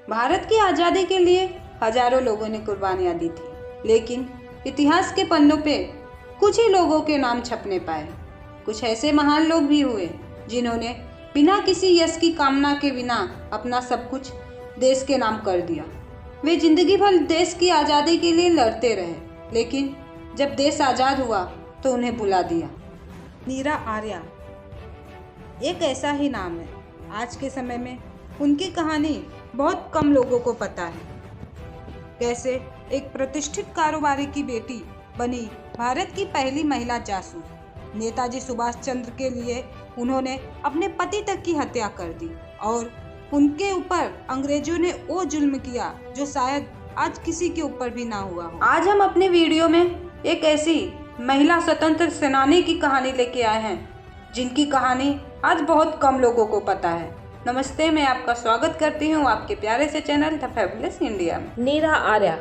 भारत की आज़ादी के लिए हजारों लोगों ने कुर्बानियां दी थी, लेकिन इतिहास के पन्नों पे कुछ ही लोगों के नाम छपने पाए। कुछ ऐसे महान लोग भी हुए जिन्होंने बिना किसी यश की कामना के बिना अपना सब कुछ देश के नाम कर दिया। वे जिंदगी भर देश की आज़ादी के लिए लड़ते रहे, लेकिन जब देश आज़ाद हुआ तो उन्हें भुला दिया। नीरा आर्या एक ऐसा ही नाम है। आज के समय में उनकी कहानी बहुत कम लोगों को पता है। कैसे एक प्रतिष्ठित कारोबारी की बेटी बनी भारत की पहली महिला जासूस। नेताजी सुभाष चंद्र के लिए उन्होंने अपने पति तक की हत्या कर दी और उनके ऊपर अंग्रेजों ने वो जुल्म किया जो शायद आज किसी के ऊपर भी ना हुआ हो। आज हम अपने वीडियो में एक ऐसी महिला स्वतंत्र सेनानी की कहानी लेके आए हैं जिनकी कहानी आज बहुत कम लोगों को पता है। नमस्ते, मैं आपका स्वागत करती हूँ आपके प्यारे से चैनल द फैबुलस इंडिया में। नीरा आर्या।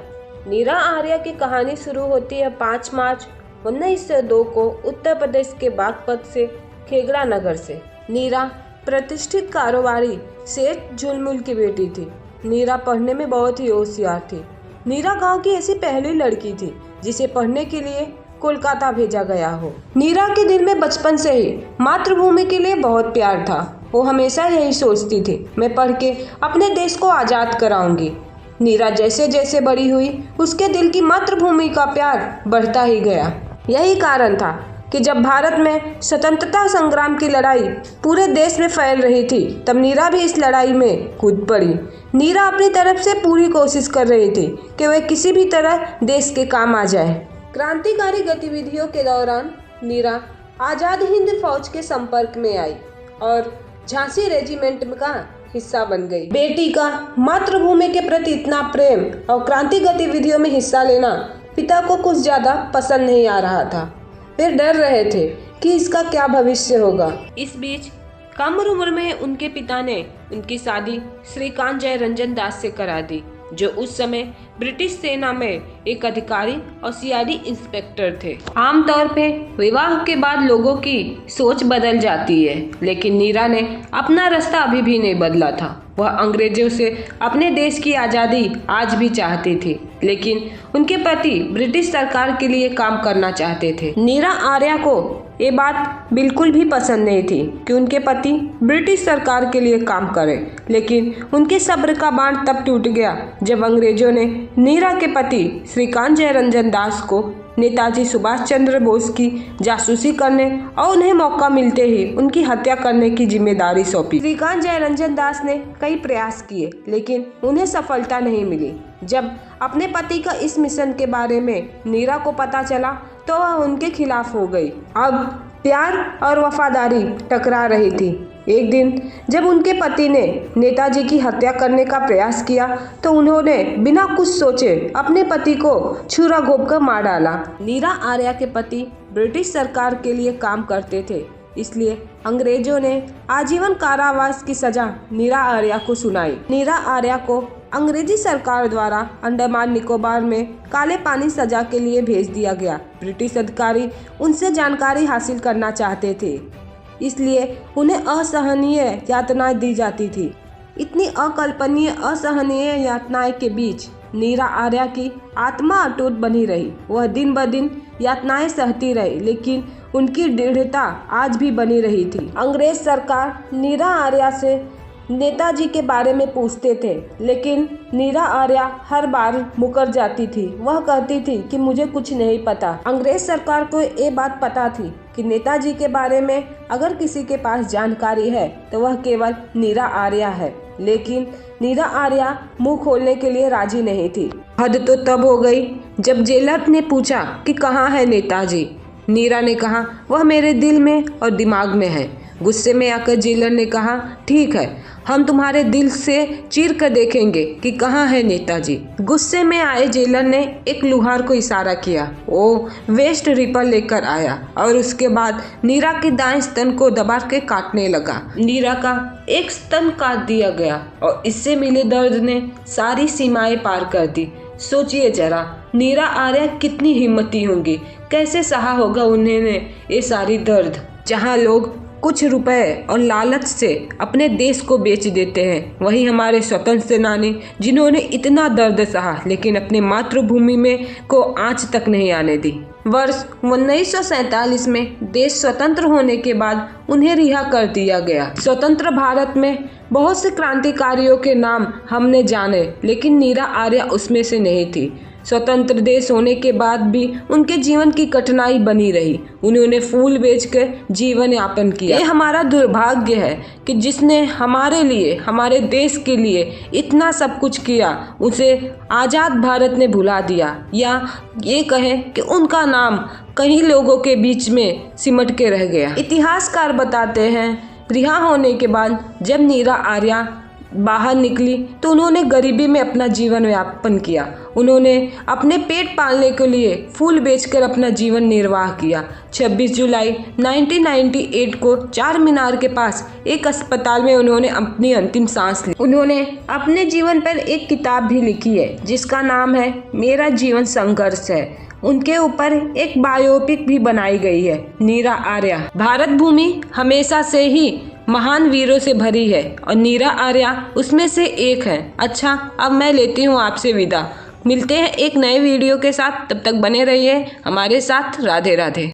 नीरा आर्या की कहानी शुरू होती है 5 मार्च 1902 को उत्तर प्रदेश के बागपत से खेगड़ा नगर से। नीरा प्रतिष्ठित कारोबारी सेठ झुलमुल की बेटी थी। नीरा पढ़ने में बहुत ही होशियार थी। नीरा गांव की ऐसी पहली लड़की थी जिसे पढ़ने के लिए कोलकाता भेजा गया हो। नीरा के दिल में बचपन से ही मातृभूमि के लिए बहुत प्यार था। वो हमेशा यही सोचती थी, मैं पढ़ के अपने देश को आज़ाद कराऊंगी। नीरा जैसे जैसे बड़ी हुई उसके दिल की मातृभूमि का प्यार बढ़ता ही गया। यही कारण था कि जब भारत में स्वतंत्रता संग्राम की लड़ाई पूरे देश में फैल रही थी तब नीरा भी इस लड़ाई में कूद पड़ी। नीरा अपनी तरफ से पूरी कोशिश कर रही थी कि वह किसी भी तरह देश के काम आ जाए। क्रांतिकारी गतिविधियों के दौरान नीरा आज़ाद हिंद फौज के संपर्क में आई और झांसी रेजिमेंट का हिस्सा बन गई। बेटी का मातृभूमि के प्रति इतना प्रेम और क्रांति गतिविधियों में हिस्सा लेना पिता को कुछ ज्यादा पसंद नहीं आ रहा था। वे डर रहे थे कि इसका क्या भविष्य होगा। इस बीच कम उम्र में उनके पिता ने उनकी शादी श्रीकांत जयरंजन दास से करा दी, जो उस समय ब्रिटिश सेना में एक अधिकारी और सीआईडी इंस्पेक्टर थे। आमतौर पे विवाह के बाद लोगों की सोच बदल जाती है, लेकिन नीरा ने अपना रास्ता अभी भी नहीं बदला था। वह अंग्रेजों से अपने देश की आज़ादी आज भी चाहती थी, लेकिन उनके पति ब्रिटिश सरकार के लिए काम करना चाहते थे। नीरा आर्या को ये बात बिल्कुल भी पसंद नहीं थी कि उनके पति ब्रिटिश सरकार के लिए काम करें, लेकिन उनके सब्र का बांध तब टूट गया जब अंग्रेजों ने नीरा के पति श्रीकांत जयरंजन दास को नेताजी सुभाष चंद्र बोस की जासूसी करने और उन्हें मौका मिलते ही उनकी हत्या करने की जिम्मेदारी सौंपी। श्रीकांत जयरंजन दास ने कई प्रयास किए, लेकिन उन्हें सफलता नहीं मिली। जब अपने पति का इस मिशन के बारे में नीरा को पता चला तो वह उनके खिलाफ हो गई। अब प्यार और वफादारी टकरा रही थी। एक दिन जब उनके पति ने नेताजी की हत्या करने का प्रयास किया तो उन्होंने बिना कुछ सोचे अपने पति को छुरा घोंप कर मार डाला। नीरा आर्या के पति ब्रिटिश सरकार के लिए काम करते थे, इसलिए अंग्रेजों ने आजीवन कारावास की सजा नीरा आर्या को सुनाई। नीरा आर्या को अंग्रेजी सरकार द्वारा अंडमान निकोबार में काले पानी सजा के लिए भेज दिया गया। ब्रिटिश अधिकारी उनसे जानकारी हासिल करना चाहते थे, इसलिए उन्हें असहनीय यातनाएं दी जाती थी। इतनी अकल्पनीय असहनीय यातनाएं के बीच नीरा आर्या की आत्मा अटूट बनी रही। वह दिन ब दिन यातनाएं सहती रही, लेकिन उनकी दृढ़ता आज भी बनी रही थी। अंग्रेज सरकार नीरा आर्या से नेताजी के बारे में पूछते थे, लेकिन नीरा आर्या हर बार मुकर जाती थी। वह कहती थी कि मुझे कुछ नहीं पता। अंग्रेज सरकार को ये बात पता थी कि नेताजी के बारे में अगर किसी के पास जानकारी है तो वह केवल नीरा आर्या है, लेकिन नीरा आर्या मुंह खोलने के लिए राजी नहीं थी। हद तो तब हो गई जब जेलर ने पूछा कि कहाँ है नेताजी। नीरा ने कहा वह मेरे दिल में और दिमाग में है। गुस्से में आकर जेलर ने कहा ठीक है, हम तुम्हारे दिल से चीर कर देखेंगे कि कहाँ है नेताजी। गुस्से में आए जेलर ने एक लुहार को इशारा किया। वो वेस्ट रिपर लेकर आया और उसके बाद नीरा के दाएं स्तन को दबा के काटने लगा। नीरा का एक स्तन काट दिया गया और इससे मिले दर्द ने सारी सीमाएं पार कर दी। सोचिए जरा, नीरा आर्या कितनी हिम्मती होंगी, कैसे सहा होगा उन्होंने ये सारी दर्द। जहाँ लोग कुछ रुपए और लालच से अपने देश को बेच देते हैं। वही हमारे स्वतंत्र सेनानी जिन्होंने इतना दर्द सहा लेकिन अपने मातृभूमि में को आंच तक नहीं आने दी। वर्ष 1947 में देश स्वतंत्र होने के बाद उन्हें रिहा कर दिया गया। स्वतंत्र भारत में बहुत से क्रांतिकारियों के नाम हमने जाने, लेकिन नीरा आर्या उसमें से नहीं थी। स्वतंत्र देश होने के बाद भी उनके जीवन की कठिनाई बनी रही। उन्होंने फूल बेचकर जीवन यापन किया। ये हमारा दुर्भाग्य है कि जिसने हमारे लिए, हमारे देश के लिए इतना सब कुछ किया, उसे आज़ाद भारत ने भुला दिया, या ये कहें कि उनका नाम कई लोगों के बीच में सिमट के रह गया। इतिहासकार बताते हैं, रिहा होने के बाद जब नीरा आर्या बाहर निकली तो उन्होंने गरीबी में अपना जीवन यापन किया। उन्होंने अपने पेट पालने के लिए फूल बेचकर अपना जीवन निर्वाह किया। 26 जुलाई 1998 को चार मीनार के पास एक अस्पताल में उन्होंने अपनी अंतिम सांस ली। उन्होंने अपने जीवन पर एक किताब भी लिखी है जिसका नाम है मेरा जीवन संघर्ष है। उनके ऊपर एक बायोपिक भी बनाई गई है, नीरा आर्या। भारत भूमि हमेशा से ही महान वीरों से भरी है और नीरा आर्या उसमें से एक है। अच्छा, अब मैं लेती हूँ आपसे विदा। मिलते हैं एक नए वीडियो के साथ, तब तक बने रहिए हमारे साथ। राधे राधे।